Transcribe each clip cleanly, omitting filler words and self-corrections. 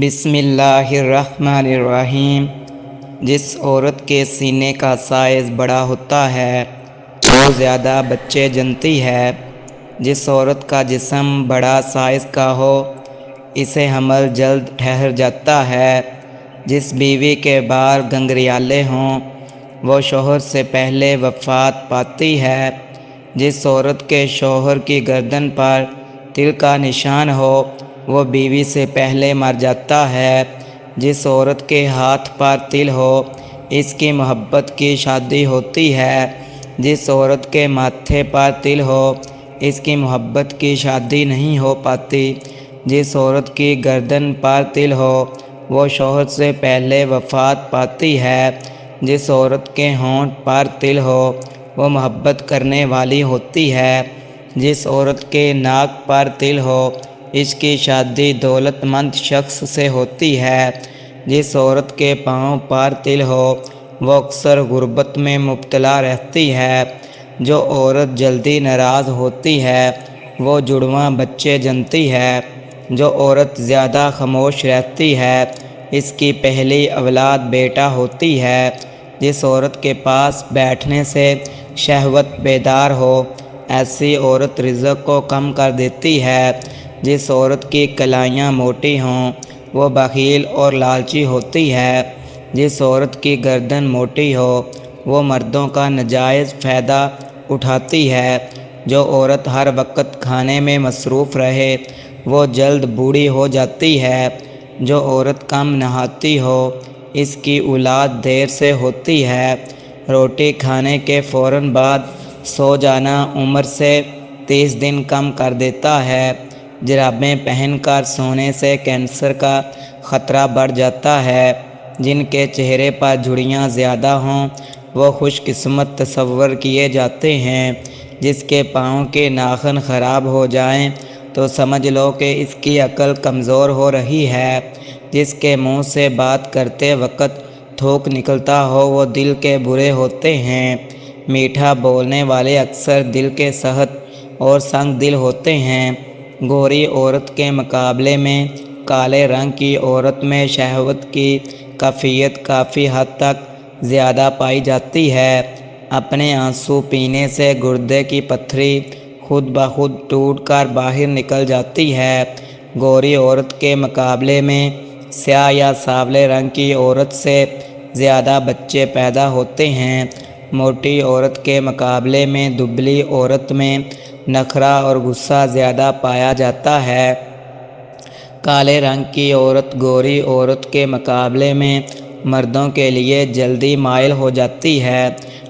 بسم اللہ الرحمن الرحیم۔ جس عورت کے سینے کا سائز بڑا ہوتا ہے وہ زیادہ بچے جنتی ہے۔ جس عورت کا جسم بڑا سائز کا ہو اسے حمل جلد ٹھہر جاتا ہے۔ جس بیوی کے بال گنگریالے ہوں وہ شوہر سے پہلے وفات پاتی ہے۔ جس عورت کے شوہر کی گردن پر تل کا نشان ہو وہ بیوی سے پہلے مر جاتا ہے۔ جس عورت کے ہاتھ پر تل ہو اس کی محبت کی شادی ہوتی ہے۔ جس عورت کے ماتھے پر تل ہو اس کی محبت کی شادی نہیں ہو پاتی۔ جس عورت کی گردن پر تل ہو وہ شوہر سے پہلے وفات پاتی ہے۔ جس عورت کے ہونٹ پر تل ہو وہ محبت کرنے والی ہوتی ہے۔ جس عورت کے ناک پر تل ہو اس کی شادی دولت مند شخص سے ہوتی ہے۔ جس عورت کے پاؤں پر تل ہو وہ اکثر غربت میں مبتلا رہتی ہے۔ جو عورت جلدی ناراض ہوتی ہے وہ جڑواں بچے جنتی ہے۔ جو عورت زیادہ خاموش رہتی ہے اس کی پہلی اولاد بیٹا ہوتی ہے۔ جس عورت کے پاس بیٹھنے سے شہوت بیدار ہو ایسی عورت رزق کو کم کر دیتی ہے۔ جس عورت کی کلائیاں موٹی ہوں وہ بخیل اور لالچی ہوتی ہے۔ جس عورت کی گردن موٹی ہو وہ مردوں کا ناجائز فائدہ اٹھاتی ہے۔ جو عورت ہر وقت کھانے میں مصروف رہے وہ جلد بوڑھی ہو جاتی ہے۔ جو عورت کم نہاتی ہو اس کی اولاد دیر سے ہوتی ہے۔ روٹی کھانے کے فوراً بعد سو جانا عمر سے 30 دن کم کر دیتا ہے۔ جرابیں پہن کر سونے سے کینسر کا خطرہ بڑھ جاتا ہے۔ جن کے چہرے پر جھریاں زیادہ ہوں وہ خوش قسمت تصور کیے جاتے ہیں۔ جس کے پاؤں کے ناخن خراب ہو جائیں تو سمجھ لو کہ اس کی عقل کمزور ہو رہی ہے۔ جس کے منہ سے بات کرتے وقت تھوک نکلتا ہو وہ دل کے برے ہوتے ہیں۔ میٹھا بولنے والے اکثر دل کے سخت اور سنگ دل ہوتے ہیں۔ گوری عورت کے مقابلے میں کالے رنگ کی عورت میں شہوت کی کیفیت کافی حد تک زیادہ پائی جاتی ہے۔ اپنے آنسو پینے سے گردے کی پتھری خود بخود ٹوٹ کر باہر نکل جاتی ہے۔ گوری عورت کے مقابلے میں سیاہ یا سانولے رنگ کی عورت سے زیادہ بچے پیدا ہوتے ہیں۔ موٹی عورت کے مقابلے میں دبلی عورت میں نخرہ اور غصہ زیادہ پایا جاتا ہے۔ کالے رنگ کی عورت گوری عورت کے مقابلے میں مردوں کے لیے جلدی مائل ہو جاتی ہے۔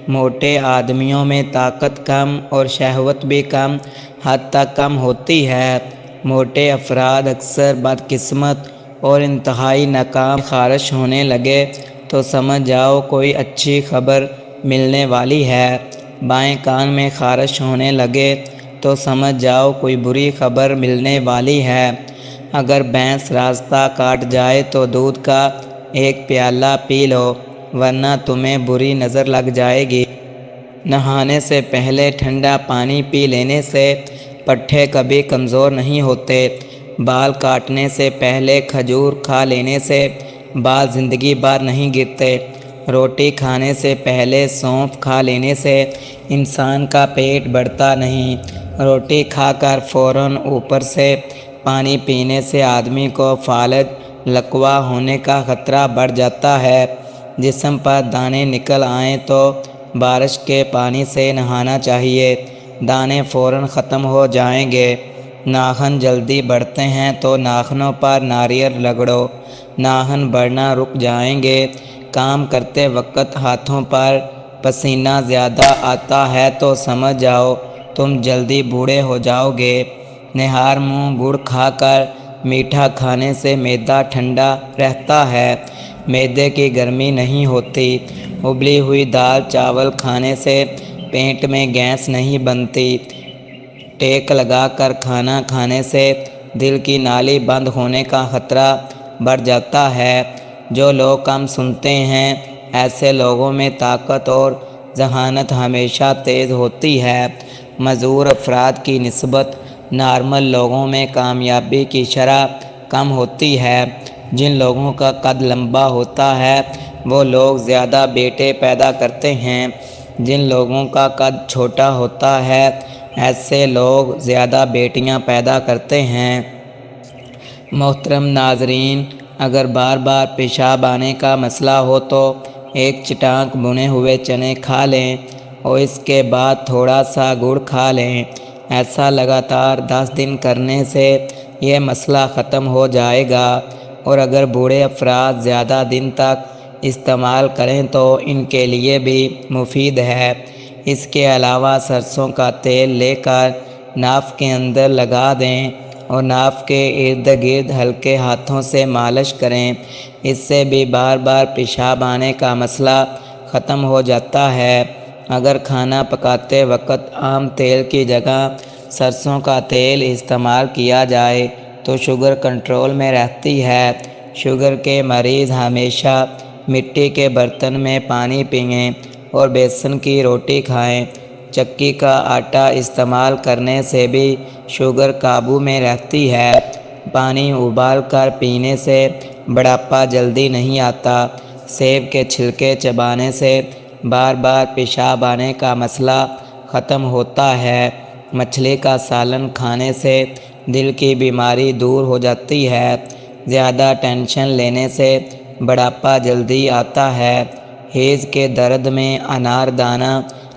موٹے آدمیوں میں طاقت کم اور شہوت بھی کم حد تک کم ہوتی ہے۔ موٹے افراد اکثر بدقسمت اور انتہائی ناکام۔ خارش ہونے لگے تو سمجھ جاؤ کوئی اچھی خبر ملنے والی ہے۔ بائیں کان میں خارش ہونے لگے تو سمجھ جاؤ کوئی بری خبر ملنے والی ہے۔ اگر بھینس راستہ کاٹ جائے تو دودھ کا ایک پیالہ پی لو ورنہ تمہیں بری نظر لگ جائے گی۔ نہانے سے پہلے ٹھنڈا پانی پی لینے سے پٹھے کبھی کمزور نہیں ہوتے۔ بال کاٹنے سے پہلے کھجور کھا لینے سے بال زندگی بھر نہیں گرتے۔ روٹی کھانے سے پہلے سونف کھا لینے سے انسان کا پیٹ بڑھتا نہیں۔ روٹی کھا کر فوراً اوپر سے پانی پینے سے آدمی کو فالج لقوا ہونے کا خطرہ بڑھ جاتا ہے۔ جسم پر دانے نکل آئیں تو بارش کے پانی سے نہانا چاہیے، دانے فوراً ختم ہو جائیں گے۔ ناخن جلدی بڑھتے ہیں تو ناخنوں پر ناریل رگڑو، ناخن بڑھنا رک جائیں گے۔ کام کرتے وقت ہاتھوں پر پسینہ زیادہ آتا ہے تو سمجھ جاؤ تم جلدی بوڑھے ہو جاؤ گے۔ نہار منہ گڑ کھا کر میٹھا کھانے سے معدہ ٹھنڈا رہتا ہے، معدے کی گرمی نہیں ہوتی۔ ابلی ہوئی دال چاول کھانے سے پیٹ میں گیس نہیں بنتی۔ ٹیک لگا کر کھانا کھانے سے دل کی نالی بند ہونے کا خطرہ بڑھ جاتا ہے۔ جو لوگ کم سنتے ہیں ایسے لوگوں میں طاقت اور ذہانت ہمیشہ تیز ہوتی ہے۔ معذور افراد کی نسبت نارمل لوگوں میں کامیابی کی شرح کم ہوتی ہے۔ جن لوگوں کا قد لمبا ہوتا ہے وہ لوگ زیادہ بیٹے پیدا کرتے ہیں، جن لوگوں کا قد چھوٹا ہوتا ہے ایسے لوگ زیادہ بیٹیاں پیدا کرتے ہیں۔ محترم ناظرین، اگر بار بار پیشاب آنے کا مسئلہ ہو تو ایک چٹانک بھنے ہوئے چنے کھا لیں اور اس کے بعد تھوڑا سا گڑ کھا لیں۔ ایسا لگاتار 10 دن کرنے سے یہ مسئلہ ختم ہو جائے گا، اور اگر بوڑھے افراد زیادہ دن تک استعمال کریں تو ان کے لیے بھی مفید ہے۔ اس کے علاوہ سرسوں کا تیل لے کر ناف کے اندر لگا دیں اور ناف کے ارد گرد ہلکے ہاتھوں سے مالش کریں، اس سے بھی بار بار پیشاب آنے کا مسئلہ ختم ہو جاتا ہے۔ اگر کھانا پکاتے وقت عام تیل کی جگہ سرسوں کا تیل استعمال کیا جائے تو شوگر کنٹرول میں رہتی ہے۔ شوگر کے مریض ہمیشہ مٹی کے برتن میں پانی پئیں اور بیسن کی روٹی کھائیں۔ چکی کا آٹا استعمال کرنے سے بھی شوگر قابو میں رہتی ہے۔ پانی ابال کر پینے سے بڑھاپا جلدی نہیں آتا۔ سیب کے چھلکے چبانے سے بار بار پیشاب آنے کا مسئلہ ختم ہوتا ہے۔ مچھلی کا سالن کھانے سے دل کی بیماری دور ہو جاتی ہے۔ زیادہ ٹینشن لینے سے بڑھاپا جلدی آتا ہے۔ ہیض کے درد میں انار دانہ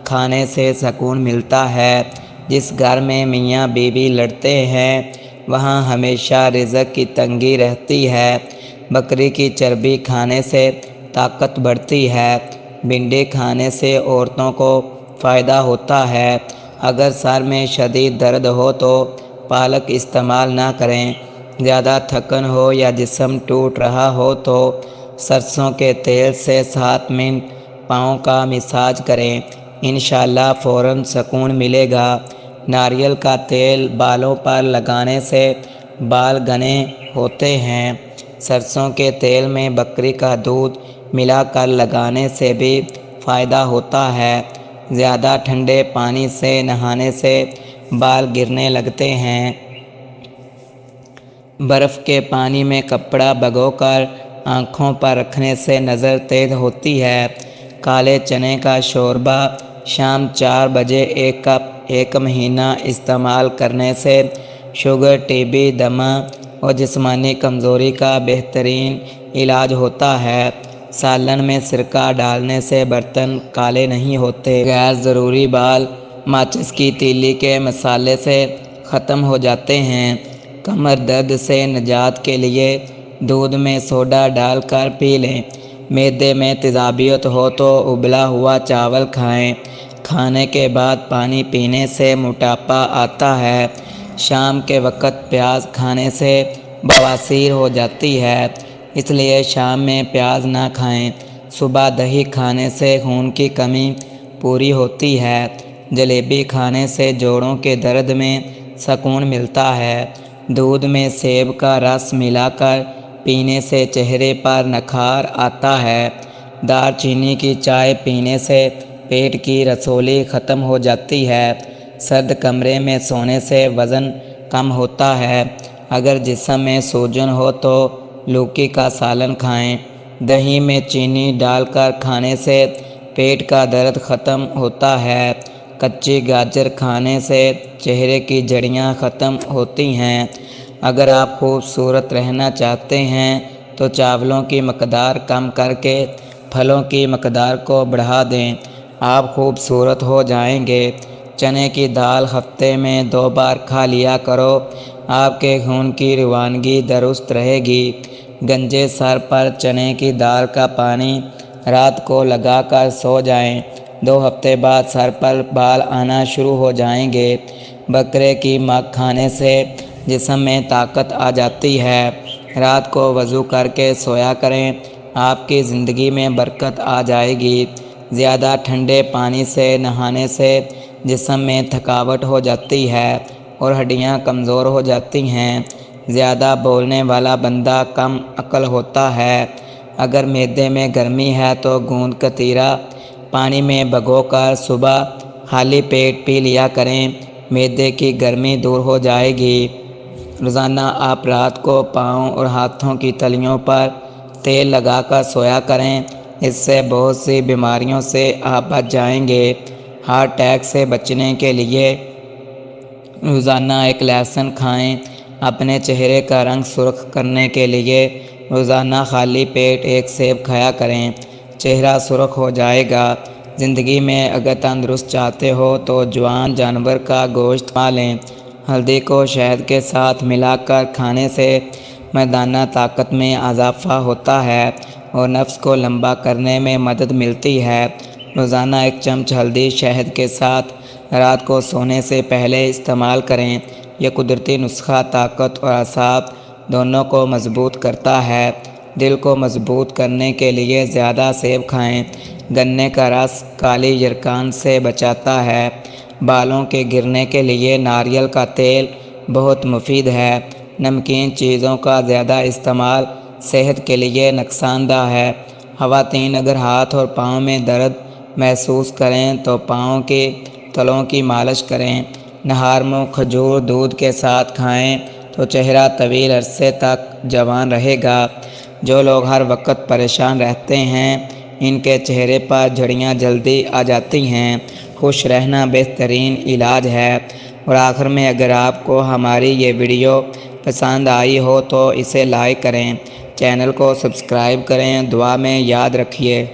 کھانے سے سکون ملتا ہے۔ جس گھر میں میاں بیوی لڑتے ہیں وہاں ہمیشہ رزق کی تنگی رہتی ہے۔ بکری کی چربی کھانے سے طاقت بڑھتی ہے۔ بھنڈی کھانے سے عورتوں کو فائدہ ہوتا ہے۔ اگر سر میں شدید درد ہو تو پالک استعمال نہ کریں۔ زیادہ تھکن ہو یا جسم ٹوٹ رہا ہو تو سرسوں کے تیل سے 7 منٹ پاؤں کا مساج کریں، انشاءاللہ فوراً سکون ملے گا۔ ناریل کا تیل بالوں پر لگانے سے بال گھنے ہوتے ہیں۔ سرسوں کے تیل میں بکری کا دودھ ملا کر لگانے سے بھی فائدہ ہوتا ہے۔ زیادہ ٹھنڈے پانی سے نہانے سے بال گرنے لگتے ہیں۔ برف کے پانی میں کپڑا بھگو کر آنکھوں پر رکھنے سے نظر تیز ہوتی ہے۔ کالے چنے کا شوربہ شام 4 بجے 1 کپ 1 مہینہ استعمال کرنے سے شوگر، ٹی بی، دمہ اور جسمانی کمزوری کا بہترین علاج ہوتا ہے۔ سالن میں سرکہ ڈالنے سے برتن کالے نہیں ہوتے۔ غیر ضروری بال ماچس کی تیلی کے مسالے سے ختم ہو جاتے ہیں۔ کمر درد سے نجات کے لیے دودھ میں سوڈا ڈال کر پی لیں۔ معدے میں تیزابیت ہو تو ابلا ہوا چاول کھائیں۔ کھانے کے بعد پانی پینے سے موٹاپا آتا ہے۔ شام کے وقت پیاز کھانے سے بواسیر ہو جاتی ہے، اس لیے شام میں پیاز نہ کھائیں۔ صبح دہی کھانے سے خون کی کمی پوری ہوتی ہے۔ جلیبی کھانے سے جوڑوں کے درد میں سکون ملتا ہے۔ دودھ میں سیب کا رس ملا کر پینے سے چہرے پر نکھار آتا ہے۔ دار چینی کی چائے پینے سے پیٹ کی رسولی ختم ہو جاتی ہے۔ سرد کمرے میں سونے سے وزن کم ہوتا ہے۔ اگر جسم میں سوجن ہو تو لوکی کا سالن کھائیں۔ دہی میں چینی ڈال کر کھانے سے پیٹ کا درد ختم ہوتا ہے۔ کچی گاجر کھانے سے چہرے کی جھڑیاں ختم ہوتی ہیں۔ اگر آپ خوبصورت رہنا چاہتے ہیں تو چاولوں کی مقدار کم کر کے پھلوں کی مقدار کو بڑھا دیں، آپ خوبصورت ہو جائیں گے۔ چنے کی دال ہفتے میں 2 بار کھا لیا کرو، آپ کے خون کی روانگی درست رہے گی۔ گنجے سر پر چنے کی دال کا پانی رات کو لگا کر سو جائیں، 2 ہفتے بعد سر پر بال آنا شروع ہو جائیں گے۔ بکرے کی مانگ کھانے سے جسم میں طاقت آ جاتی ہے۔ رات کو وضو کر کے سویا کریں، آپ کی زندگی میں برکت آ جائے گی۔ زیادہ ٹھنڈے پانی سے نہانے سے جسم میں تھکاوٹ ہو جاتی ہے اور ہڈیاں کمزور ہو جاتی ہیں۔ زیادہ بولنے والا بندہ کم عقل ہوتا ہے۔ اگر معدے میں گرمی ہے تو گوند کتیرا پانی میں بھگو کر صبح خالی پیٹ پی لیا کریں، معدے کی گرمی دور ہو جائے گی۔ روزانہ آپ رات کو پاؤں اور ہاتھوں کی تلیوں پر تیل لگا کر سویا کریں، اس سے بہت سی بیماریوں سے آپ بچ جائیں گے۔ ہارٹ اٹیک سے بچنے کے لیے روزانہ ایک لہسن کھائیں۔ اپنے چہرے کا رنگ سرخ کرنے کے لیے روزانہ خالی پیٹ ایک سیب کھایا کریں، چہرہ سرخ ہو جائے گا۔ زندگی میں اگر تندرست چاہتے ہو تو جوان جانور کا گوشت کھا لیں۔ ہلدی کو شہد کے ساتھ ملا کر کھانے سے مردانہ طاقت میں اضافہ ہوتا ہے اور نفس کو لمبا کرنے میں مدد ملتی ہے۔ روزانہ ایک چمچ ہلدی شہد کے ساتھ رات کو سونے سے پہلے استعمال کریں۔ یہ قدرتی نسخہ طاقت اور اعصاب دونوں کو مضبوط کرتا ہے۔ دل کو مضبوط کرنے کے لیے زیادہ سیب کھائیں۔ گنے کا رس کالی یرقان سے بچاتا ہے۔ بالوں کے گرنے کے لیے ناریل کا تیل بہت مفید ہے۔ نمکین چیزوں کا زیادہ استعمال صحت کے لیے نقصان دہ ہے۔ خواتین اگر ہاتھ اور پاؤں میں درد محسوس کریں تو پاؤں کے تلوں کی مالش کریں۔ نہار منہ کھجور دودھ کے ساتھ کھائیں تو چہرہ طویل عرصے تک جوان رہے گا۔ جو لوگ ہر وقت پریشان رہتے ہیں ان کے چہرے پر جھڑیاں جلدی آ جاتی ہیں۔ خوش رہنا بہترین علاج ہے۔ اور آخر میں اگر آپ کو ہماری یہ ویڈیو پسند آئی ہو تو اسے لائک کریں، چینل کو سبسکرائب کریں، دعا میں یاد رکھیے۔